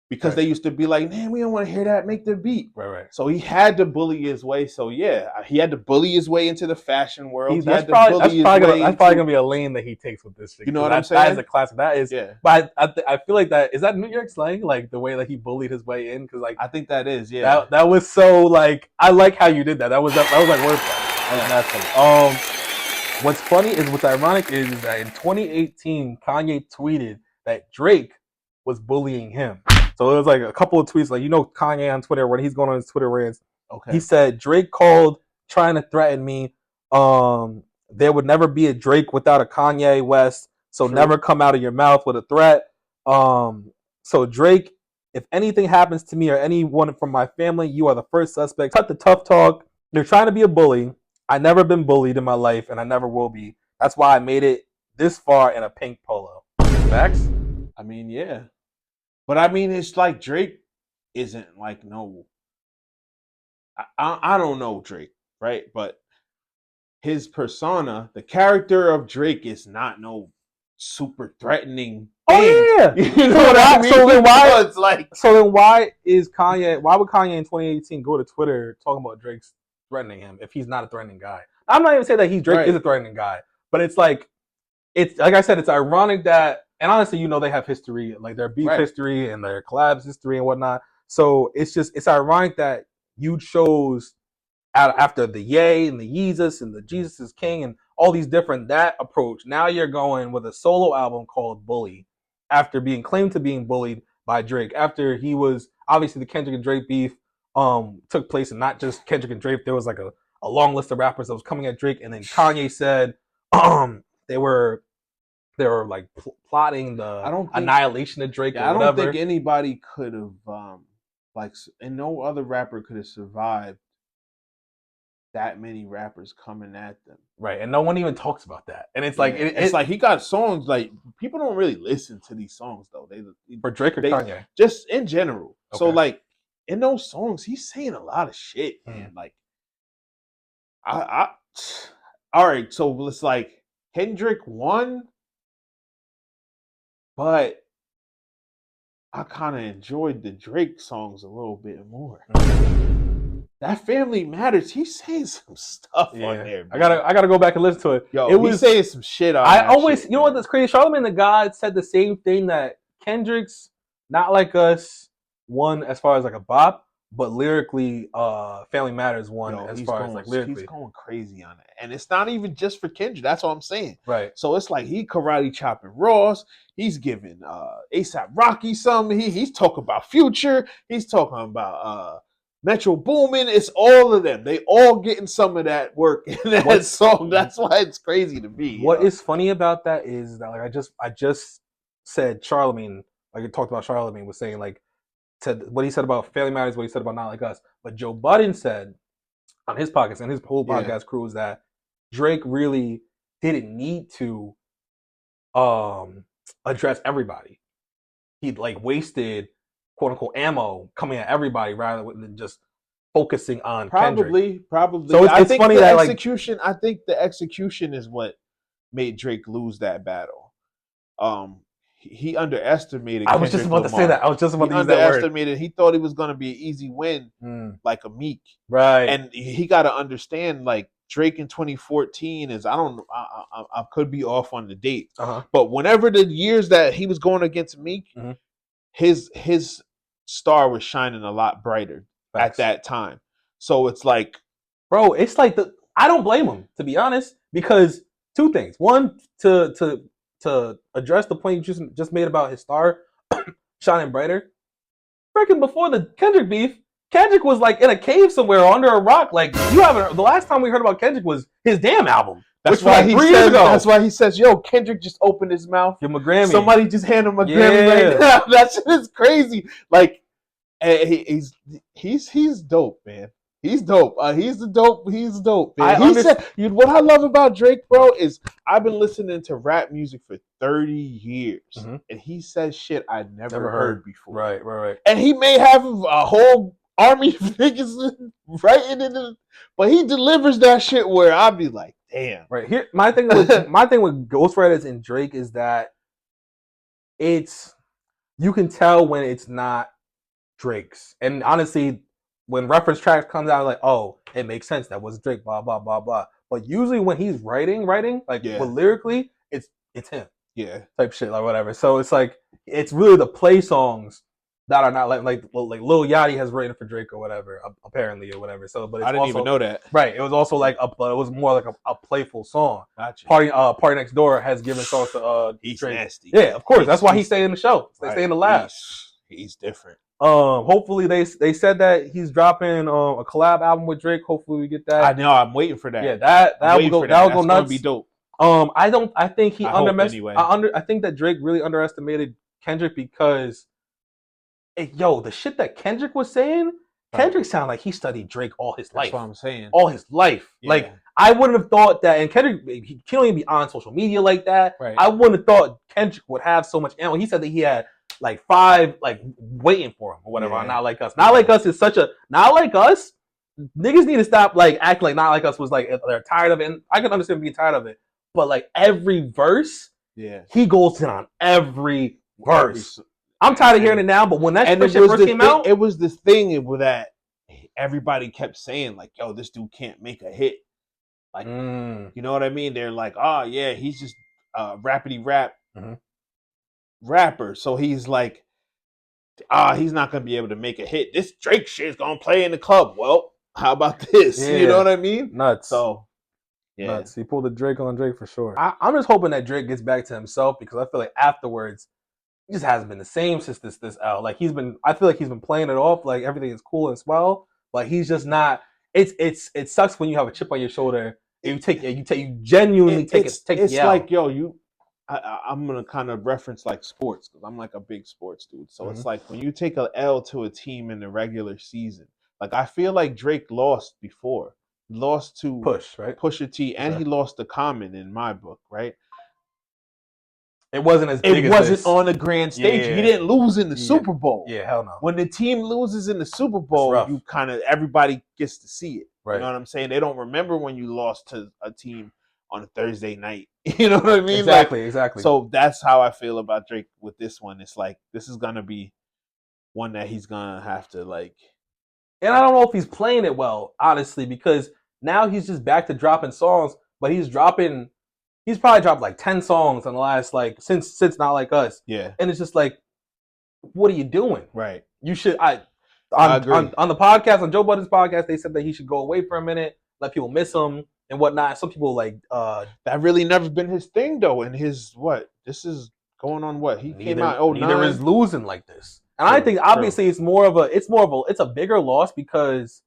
Because they used to be like, man, we don't want to hear that. Make the beat. Right. So he had to bully his way. So yeah, he had to bully his way into the fashion world. That's probably gonna be a lane that he takes with this shit. You know what I'm saying? That is a classic. That is. Yeah. But I feel like is that New York slang, like the way that he bullied his way in? Because like I think that is. Yeah. That was so like I like how you did that. That was like wordplay. That's funny. What's ironic is that in 2018, Kanye tweeted that Drake was bullying him. So it was like a couple of tweets, like, you know, Kanye on Twitter, when he's going on his Twitter rants, he said, Drake called trying to threaten me. There would never be a Drake without a Kanye West. So never come out of your mouth with a threat. So Drake, if anything happens to me or anyone from my family, you are the first suspect. Cut the tough talk. They're trying to be a bully. I've never been bullied in my life, and I never will be. That's why I made it this far in a pink polo. Facts? I mean, yeah. But I mean, it's like Drake isn't like no. I don't know Drake, right? But his persona, the character of Drake, is not no super threatening thing. Oh yeah, you know what I mean? So then why would Kanye in 2018 go to Twitter talking about Drake's threatening him if he's not a threatening guy? I'm not even saying that Drake is a threatening guy, but it's like I said, it's ironic that. And honestly, you know, they have history, like their beef history and their collabs history and whatnot. So it's ironic that you chose after the Ye and the Yeezus and the Jesus is King and all these different that approach. Now you're going with a solo album called Bully after being claimed to being bullied by Drake. After he was obviously the Kendrick and Drake beef took place, and not just Kendrick and Drake. There was like a long list of rappers that was coming at Drake, and then Kanye said they were like plotting the annihilation of Drake. I don't think anybody could have, and no other rapper could have survived that many rappers coming at them. Right, and no one even talks about that. And it's like it's like he got songs like people don't really listen to these songs though. They for Drake or Kanye, just in general. Okay. So like in those songs, he's saying a lot of shit, man. Like, all right. So it's like Kendrick won. But I kind of enjoyed the Drake songs a little bit more. that Family Matters. He's saying some stuff on there. Man. I gotta go back and listen to it. Yo, he's saying some shit on I always, shit, you know what? That's crazy. Charlamagne the God said the same thing that Kendrick's Not Like Us won as far as like a bop, but lyrically, Family Matters won as far as like lyrically. He's going crazy on it, and it's not even just for Kendrick. That's what I'm saying. Right. So it's like he karate chopping Ross. He's giving ASAP Rocky something. He's talking about Future. He's talking about Metro Boomin. It's all of them. They all getting some of that work in that song. That's why it's crazy to me. What is funny about that is that like I just said Charlamagne, like I talked about Charlamagne was saying like what he said about Family Matters, what he said about Not Like Us. But Joe Budden said on his podcast and his whole podcast crew is that Drake really didn't need to address everybody. He like wasted quote unquote ammo coming at everybody rather than just focusing on Kendrick. Probably. So it's funny that execution. I think the execution is what made Drake lose that battle. He underestimated. I was just about to say that. I was just about to use that word. Underestimated. He thought it was going to be an easy win, like a Meek. Right. And he got to understand, like Drake in 2014 is. I could be off on the date, but whenever the years that he was going against Meek, his star was shining a lot brighter at that time. So it's like, bro, it's like I don't blame him, to be honest, because two things. One, to address the point you just made about his star shining brighter. Freaking before the Kendrick beef, Kendrick was like in a cave somewhere under a rock. Like the last time we heard about Kendrick was his damn album. That's why he says. That's why he says, "Yo, Kendrick just opened his mouth. Give him a Grammy. Somebody just hand him a Grammy right now." That shit is crazy. Like he's dope, man. He's dope. He's dope, man. What I love about Drake, bro, is I've been listening to rap music for 30 years, and he says shit I never heard before. Right. And he may have a whole army of niggas writing it, but he delivers that shit where I'll be like, damn. Right here, my thing with ghostwriters and Drake is that you can tell when it's not Drake's, and honestly, when reference tracks comes out, like, oh, it makes sense. That was Drake, blah, blah, blah, blah. But usually when he's writing, like, but lyrically, it's him. Yeah. Type shit, like, whatever. So it's like, it's really the play songs that are not like Lil Yachty has written for Drake or whatever, apparently, or whatever. So, but it's I didn't even know that. Right. It was also like, it was more like a playful song. Gotcha. Party Next Door has given songs to he's Drake. Nasty. Yeah, of course. That's why he stayed in the show. They stay in the lab. He's different. Hopefully they said that he's dropping a collab album with Drake. Hopefully we get that. I know. I'm waiting for that. Yeah, that will go nuts. Gonna be dope. I think he anyway. I think that Drake really underestimated Kendrick because, the shit that Kendrick was saying, Kendrick sounded like he studied Drake all his life. That's what I'm saying. All his life. Yeah. Like, I wouldn't have thought that, and Kendrick, he can't even be on social media like that. Right. I wouldn't have thought Kendrick would have so much ammo. He said that he had like 5 like waiting for him or whatever. Yeah. Not Like Us. Not Like Us is Not Like Us. Niggas need to stop like acting like Not Like Us was like they're tired of it. And I can understand being tired of it, but like every verse, he goes in on every verse. I'm tired of hearing it now, but when that shit first came out, it was this thing that everybody kept saying like, "Yo, this dude can't make a hit." Like, you know what I mean? They're like, "Oh yeah, he's just rappity rap." Rapper, so he's like, he's not gonna be able to make a hit. This Drake shit is gonna play in the club. Well, how about this? You know what I mean? Nuts. So nuts. He pulled a Drake on Drake for sure. I'm just hoping that Drake gets back to himself because I feel like afterwards he just hasn't been the same since this out. Like I feel like he's been playing it off like everything is cool and swell, but he's just not. It sucks when you have a chip on your shoulder and you genuinely take it. It's like, yo, I'm going to kind of reference like sports because I'm like a big sports dude. So it's like when you take an L to a team in the regular season, like I feel like Drake lost before. He lost to Pusha T, and he lost to Common in my book, right? It wasn't as big as wasn't on the grand stage. He didn't lose in the Super Bowl. Yeah, hell no. When the team loses in the Super Bowl, you kind of everybody gets to see it. Right. You know what I'm saying? They don't remember when you lost to a team on a Thursday night. You know what I mean? Exactly. So that's how I feel about Drake with this one. It's like this is gonna be one that he's gonna have to like And I don't know if he's playing it well, honestly, because now he's just back to dropping songs, but he's probably dropped like 10 songs in the last, like, since Not Like Us. Yeah. And it's just like, what are you doing? Right. You should, I agree. On the podcast, on Joe Budden's podcast, they said that he should go away for a minute, let people miss him and whatnot. Some people that really never been his thing though. And his this is going on what? He came out 09. Neither is losing like this. And I think obviously it's a bigger loss because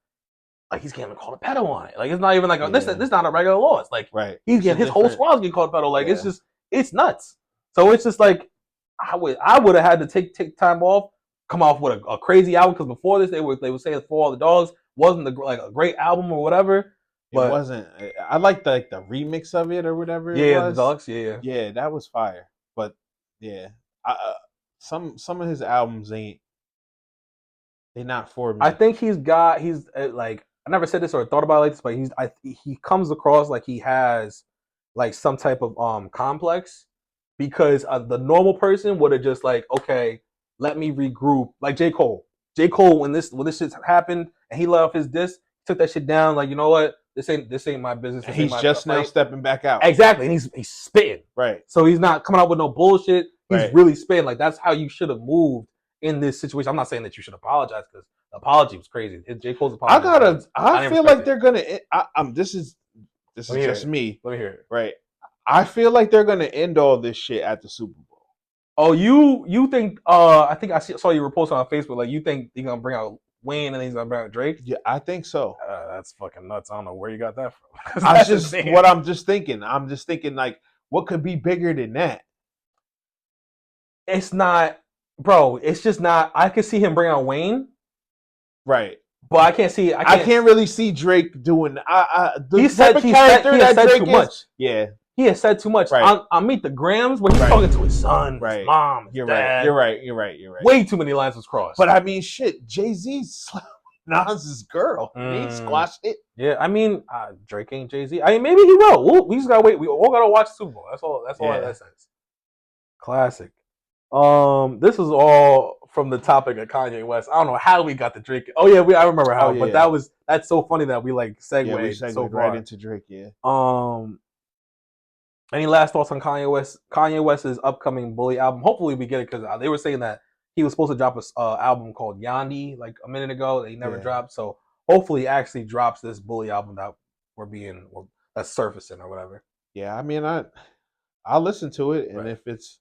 like he's getting called a pedo on it. Like it's not even like this is not a regular loss. Like he's getting his whole squad's getting called a pedo. Like it's nuts. So it's just like I would have had to take time off, come off with a crazy album because before this they would say For All the Dogs wasn't a great album or whatever. But it wasn't. I like the remix of it or whatever. Yeah, the deluxe. Yeah, that was fire. But yeah, some of his albums they not for me. I think he's like I never said this or thought about it like this, but he comes across like he has like some type of complex because the normal person would have just like, okay, let me regroup. Like J. Cole when this shit happened and he let off his disc, took that shit down. Like, you know what? This ain't my business. He's just now stepping back out. Exactly, and he's spitting. Right. So he's not coming out with no bullshit. He's right. really spitting. Like that's how you should have moved in this situation. I'm not saying that you should apologize because the apology was crazy. J. Cole's apology. I feel like they're gonna. This is just me. Let me hear it. Right. I feel like they're gonna end all this shit at the Super Bowl. Oh, you think? I think I saw you were posting on Facebook. Like you think they're gonna bring out Wayne and then he's gonna bring out Drake? Yeah, I think so. That's fucking nuts. I don't know where you got that from. That's just what I'm just thinking. I'm just thinking like, what could be bigger than that? It's not, bro. It's just not. I could see him bring out Wayne, right? But I can't see. I can't really see Drake doing. He said too much. Yeah, he has said too much. Right. On Meet the Grams, where he's talking to his son, his mom, his You're dad. right. You're right. Way too many lines was crossed. But I mean, shit. Jay-Z slapped Nas's girl. He squashed it. Yeah, I mean, Drake ain't Jay-Z. I mean, maybe he will. We just gotta wait. We all gotta watch the Super Bowl. That's all that says. Classic. This is all from the topic of Kanye West. I don't know how we got the Drake. Oh yeah, I remember how. But that's so funny that we like segued so far right into Drake. Yeah. Any last thoughts on Kanye West? Kanye West's upcoming Bully album. Hopefully we get it because they were saying that he was supposed to drop a album called Yandi like a minute ago. That he never dropped. So hopefully he actually drops this Bully album that that's surfacing or whatever. Yeah, I mean I'll listen to it and if it's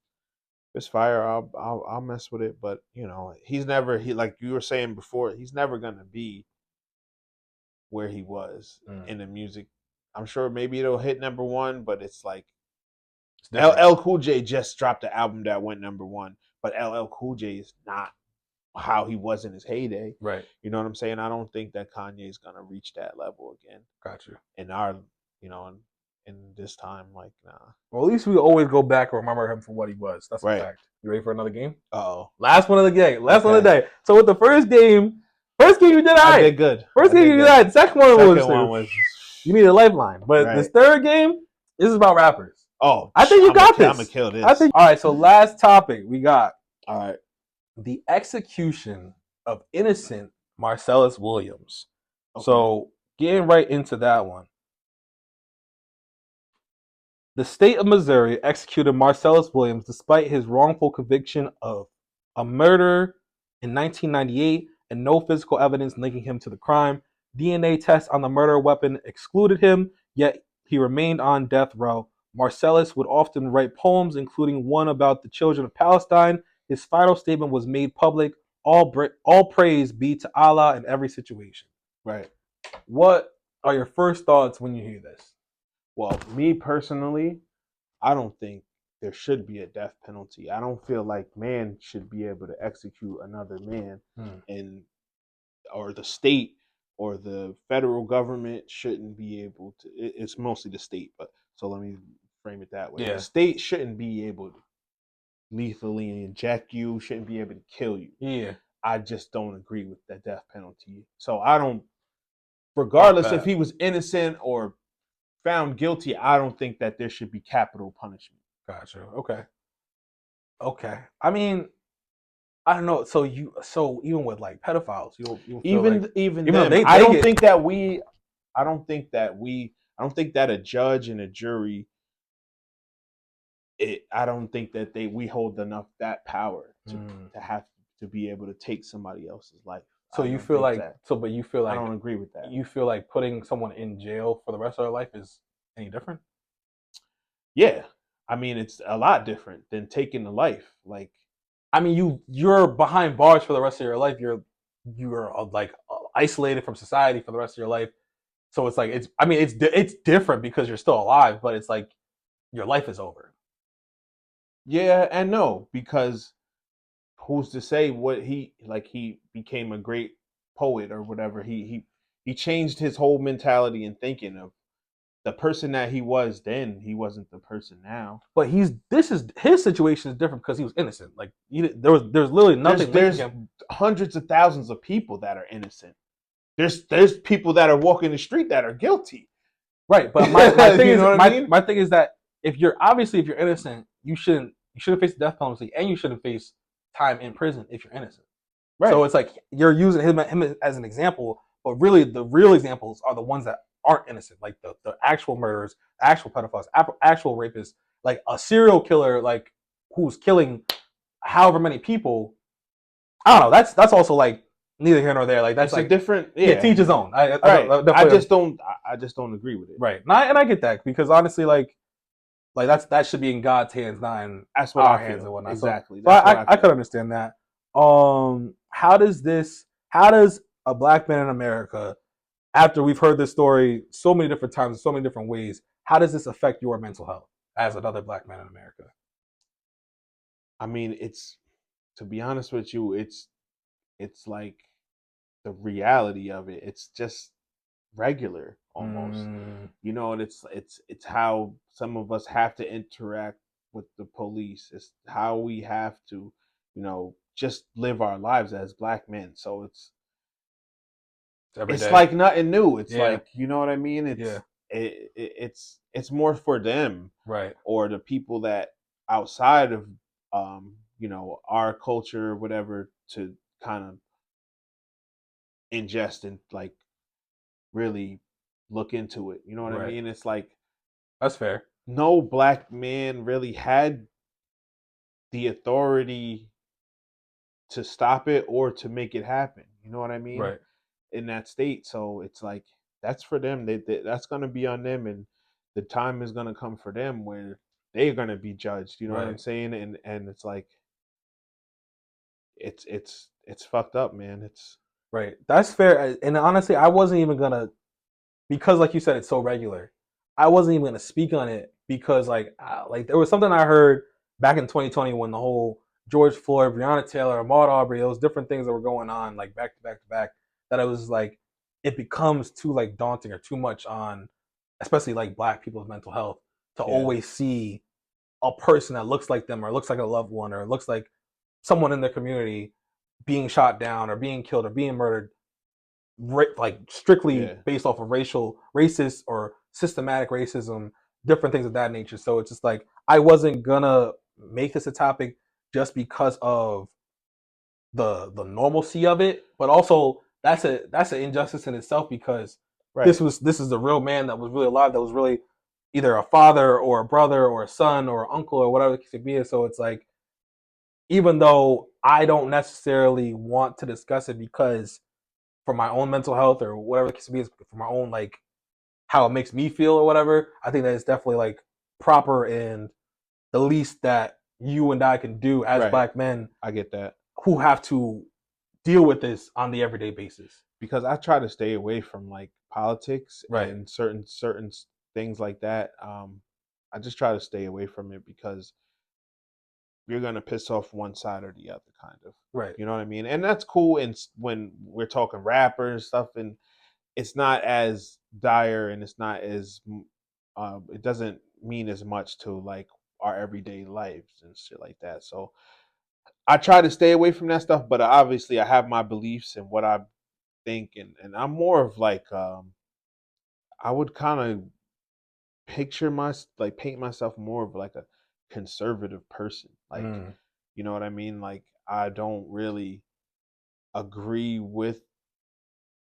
fire, I'll mess with it. But you know, he's never like you were saying before, he's never gonna be where he was in the music. I'm sure maybe it'll hit number one, but it's like LL Cool J just dropped an album that went number one, but LL Cool J is not how he was in his heyday. Right. You know what I'm saying? I don't think that Kanye's gonna reach that level again. Gotcha. In our, in this time, like, nah. Well, at least we always go back and remember him for what he was. That's a fact. You ready for another game? Uh-oh. Last one of the game. Last one of the day. So with the first game you did all right. I did good. First game you did all right. The second one was you need a lifeline. But this third game, this is about rappers. Oh, I think you got this. I'm going to kill this. All right, so last topic we got. All right. The execution of innocent Marcellus Williams. Okay. So getting right into that one. The state of Missouri executed Marcellus Williams despite his wrongful conviction of a murder in 1998 and no physical evidence linking him to the crime. DNA tests on the murder weapon excluded him, yet he remained on death row. Marcellus would often write poems, including one about the children of Palestine. His final statement was made public. All praise be to Allah in every situation. Right. What are your first thoughts when you hear this? Well, me personally, I don't think there should be a death penalty. I don't feel like man should be able to execute another man, or the state or the federal government shouldn't be able to. It's mostly the state, but so let me frame it that way. Yeah. The state shouldn't be able to lethally inject you, shouldn't be able to kill you. Yeah. I just don't agree with the death penalty. So I don't, regardless if he was innocent or found guilty, I don't think that there should be capital punishment. Gotcha. Okay. I mean, I don't know. So even with like pedophiles, you feel even like, even even though them, I don't think that a judge and a jury, I don't think that we hold enough that power to have to be able to take somebody else's life. So you feel like that. but you feel like I don't agree with that. You feel like putting someone in jail for the rest of their life is any different? Yeah, I mean it's a lot different than taking a life. Like, I mean, you're behind bars for the rest of your life. You're like isolated from society for the rest of your life. So it's like it's different because you're still alive, but it's like your life is over. Yeah and no, because who's to say what he became a great poet or whatever. He changed his whole mentality and thinking of the person that he was then. He wasn't the person now. But his situation is different because he was innocent. Like there's literally nothing There's linking him. hundreds of thousands of people that are innocent. There's people that are walking the street that are guilty. Right, but my thing You is know what I mean? my thing is that if you're innocent, you shouldn't face the death penalty, and you shouldn't face time in prison if you're innocent. Right. So it's like you're using him as an example, but really the real examples are the ones that aren't innocent, like the actual murderers, actual pedophiles, actual rapists, like a serial killer, like who's killing however many people. I don't know. That's also like neither here nor there. Like that's it's like a different. Yeah, teach his own. I just don't agree with it. Right. And I get that because honestly, like that should be in God's hands, not in our hands and whatnot. Exactly. So I could understand that. How does a black man in America, after we've heard this story so many different times in so many different ways, how does this affect your mental health as another black man in America? I mean, to be honest with you, it's like the reality of it. It's just regular almost. You know, and it's how some of us have to interact with the police. It's how we have to, just live our lives as black men. So it's like nothing new. It's like, you know what I mean? It's more for them, right? Or the people that outside of our culture or whatever, to kind of ingest and like really look into it. You know what I mean? It's like, that's fair. No black man really had the authority to stop it or to make it happen. You know what I mean? Right. In that state. So it's like, that's for them. That's going to be on them. And the time is going to come for them where they're going to be judged. You know what I'm saying? And it's like, it's fucked up, man. It's right. That's fair. And honestly, I wasn't even gonna, because like you said, it's so regular. I wasn't even gonna speak on it because like there was something I heard back in 2020 when the whole George Floyd, Breonna Taylor, Ahmaud Arbery, those different things that were going on like back to back to back, that it was like it becomes too like daunting or too much on, especially like black people's mental health, to always see a person that looks like them or looks like a loved one or looks like someone in their community being shot down or being killed or being murdered, like strictly based off of racist or systematic racism, different things of that nature. So it's just like I wasn't gonna make this a topic just because of the normalcy of it, but also that's an injustice in itself because this is the real man that was really alive, that was really either a father or a brother or a son or uncle or whatever the case may be. So it's like, even though I don't necessarily want to discuss it because for my own mental health or whatever the case may be, for my own like how it makes me feel or whatever, I think that it's definitely like proper and the least that you and I can do as black men. I get that. Who have to deal with this on the everyday basis. Because I try to stay away from like politics and certain things like that. I just try to stay away from it because you're gonna piss off one side or the other, kind of. Right. You know what I mean? And that's cool. And when we're talking rappers and stuff, and it's not as dire and it's not as it doesn't mean as much to like our everyday lives and shit like that. So I try to stay away from that stuff, but obviously I have my beliefs and what I think, and I'm more of like I would kind of paint myself more of like a conservative person. Like, you know what I mean? Like I don't really agree with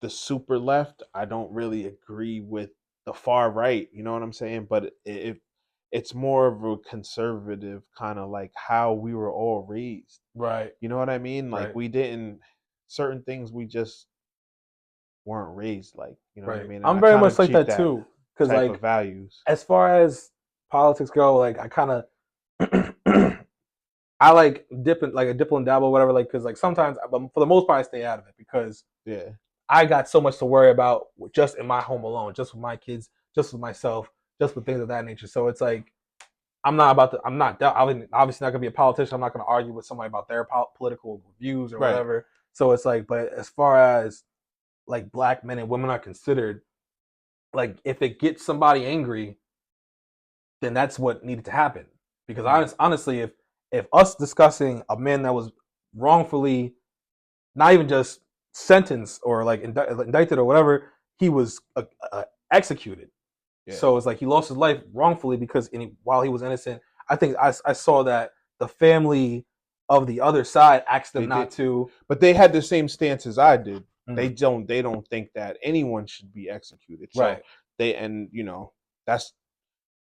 the super left. I don't really agree with the far right. You know what I'm saying? But it's more of a conservative kind of like how we were all raised. Right. You know what I mean? Like Right. we didn't certain things we just weren't raised like. You know what I Right. mean? And I'm I very kind much of like keep that that too. Because type like of values. as far as politics go, like I kind of I like dip and dabble, whatever. Like because like sometimes, but for the most part, I stay out of it because Yeah. I got so much to worry about just in my home alone, just with my kids, just with myself, just with things of that nature. So it's like I'm not obviously not gonna be a politician. I'm not gonna argue with somebody about their political views or Right. whatever. So it's like, but as far as like black men and women are considered, like if it gets somebody angry, then that's what needed to happen. Because honestly, if us discussing a man that was wrongfully not even just sentenced or like indicted or whatever, he was executed. Yeah. So it's like he lost his life wrongfully because while he was innocent. I think I saw that the family of the other side asked them not to. But they had the same stance as I did. Mm-hmm. They don't think that anyone should be executed. So right.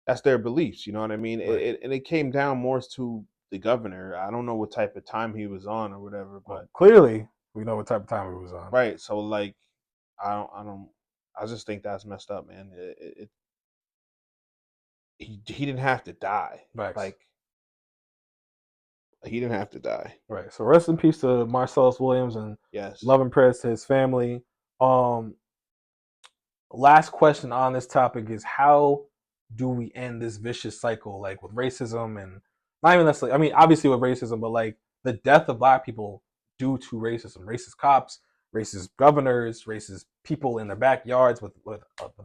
That's their beliefs. You know what I mean? Right. It came down more to the governor. I don't know what type of time he was on or whatever, but clearly we know what type of time he was on. Right. So like, I just think that's messed up, man. He didn't have to die. Right. Like he didn't have to die. Right. So rest in peace to Marcellus Williams and love and prayers to his family. Last question on this topic is how do we end this vicious cycle, like with racism and not even necessarily, I mean, obviously with racism, but like the death of black people due to racism, racist cops, racist governors, racist people in their backyards with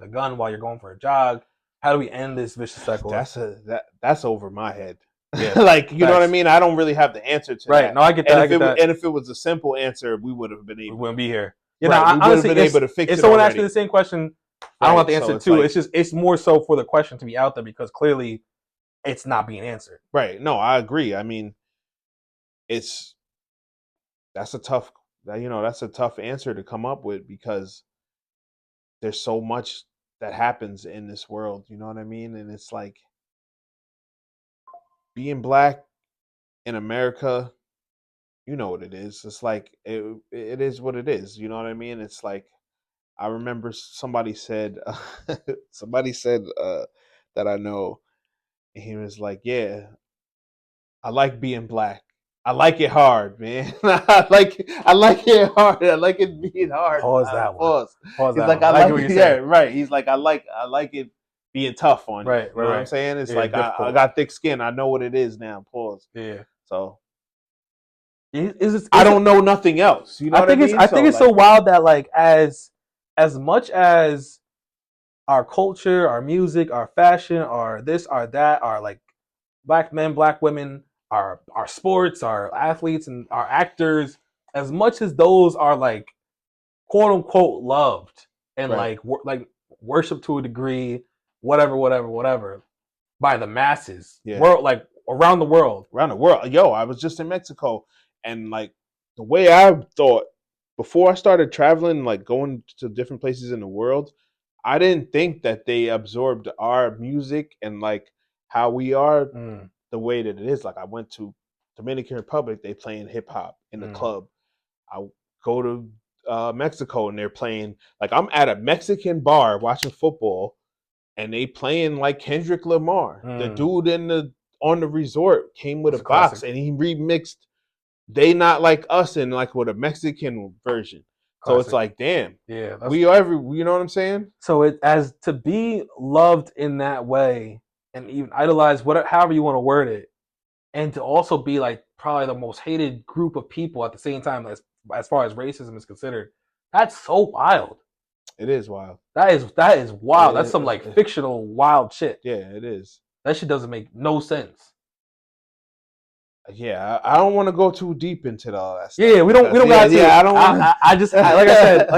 a gun while you're going for a jog. How do we end this vicious cycle? That's over my head. Yeah. Like, you know what I mean? I don't really have the answer to that. Right. No, I get that. And if it was a simple answer, we would have been able. We wouldn't be here. Yeah, right. We would have been able to fix it. If someone asked me the same question, I don't have the answer too. Like, it's more so for the question to be out there because clearly it's not being answered. Right. No, I agree. I mean, that's a tough answer to come up with because there's so much that happens in this world, you know what I mean? And it's like being black in America, you know what it is. It's like it is what it is, you know what I mean? It's like I remember somebody said that I know, and he was like, "Yeah, I like being black. I like it hard, man. I like it hard. I like it being hard." Pause that one. Pause He's that like, one. I like it. Yeah, right. He's like, I like it being tough on you. Right. You know what I'm saying? It's like difficult. I got thick skin. I know what it is now. Pause. Yeah. So I don't know nothing else. You know what I mean? I think it's so wild that like as much as our culture, our music, our fashion, our this, our that, our like black men, black women, our sports, our athletes, and our actors, as much as those are like quote unquote loved and like worship to a degree, whatever, by the masses, world like around the world. Yo, I was just in Mexico, and like the way I thought before I started traveling, like going to different places in the world, I didn't think that they absorbed our music and like how we are the way that it is. Like I went to Dominican Republic, they playing hip hop in the club. I go to Mexico and they're playing, like I'm at a Mexican bar watching football and they playing like Kendrick Lamar. The dude on the resort came with a box and he remixed They Not Like Us in like with a Mexican version. So it's like, damn, you know what I'm saying? So it as to be loved in that way and even idolized, however you want to word it, and to also be like probably the most hated group of people at the same time as far as racism is considered. That's so wild. It is wild. That is wild. That's some like fictional wild shit. Yeah, it is. That shit doesn't make no sense. Yeah, I don't want to go too deep into all that stuff. Yeah, we don't got to. Yeah, I don't want. Like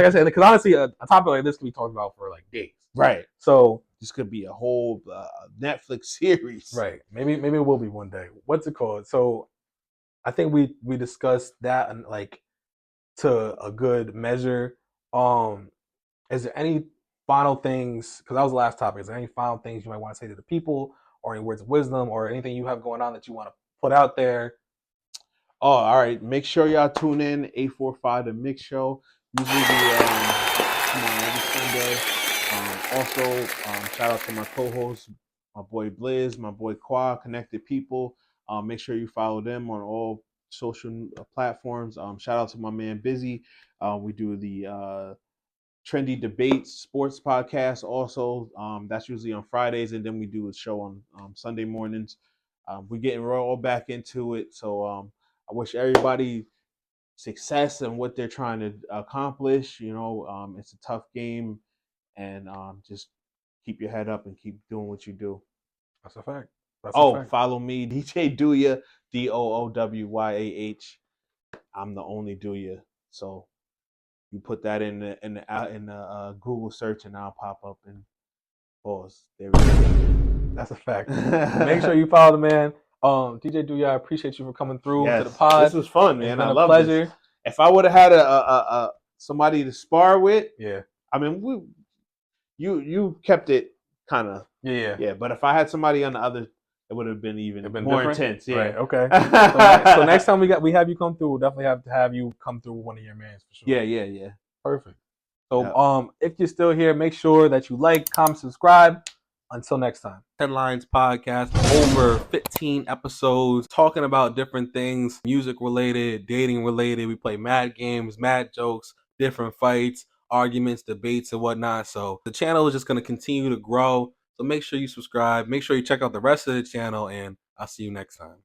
I said, because honestly, a topic like this can be talked about for like days. Right. So this could be a whole Netflix series. Right. Maybe it will be one day. What's it called? So I think we discussed that and like to a good measure. Is there any final things? Because that was the last topic. Is there any final things you might want to say to the people, or any words of wisdom, or anything you have going on that you want to put out there? Oh, all right. Make sure y'all tune in 845 The Mix Show. Usually we come on every Sunday. Also, shout out to my co-hosts, my boy Blizz, my boy Qua, Connected People. Make sure you follow them on all social platforms. Shout out to my man Busy. We do the Trendy Debates Sports Podcast also. That's usually on Fridays, and then we do a show on Sunday mornings. We're getting all back into it, so I wish everybody success in what they're trying to accomplish. You know, it's a tough game, and just keep your head up and keep doing what you do. That's a fact. Follow me, DJ Douya, DOOWYAH. I'm the only Douya, so you put that in the Google search, and I'll pop up and pause. There we go. That's a fact. Make sure you follow the man. DJ Douya, I appreciate you for coming through to the pod. This was fun, man. It's been I a love pleasure. This. If I would have had a somebody to spar with, yeah. I mean, you kept it kind of yeah. But if I had somebody on the other, it would have been even more intense. Yeah. Right, okay. So next time we have you come through, we'll definitely have to have you come through with one of your mans for sure. Yeah. Perfect. So if you're still here, make sure that you like, comment, subscribe. Until next time. Headlines Podcast, over 15 episodes talking about different things, music related, dating related. We play mad games, mad jokes, different fights, arguments, debates, and whatnot. So the channel is just going to continue to grow. So make sure you subscribe. Make sure you check out the rest of the channel, and I'll see you next time.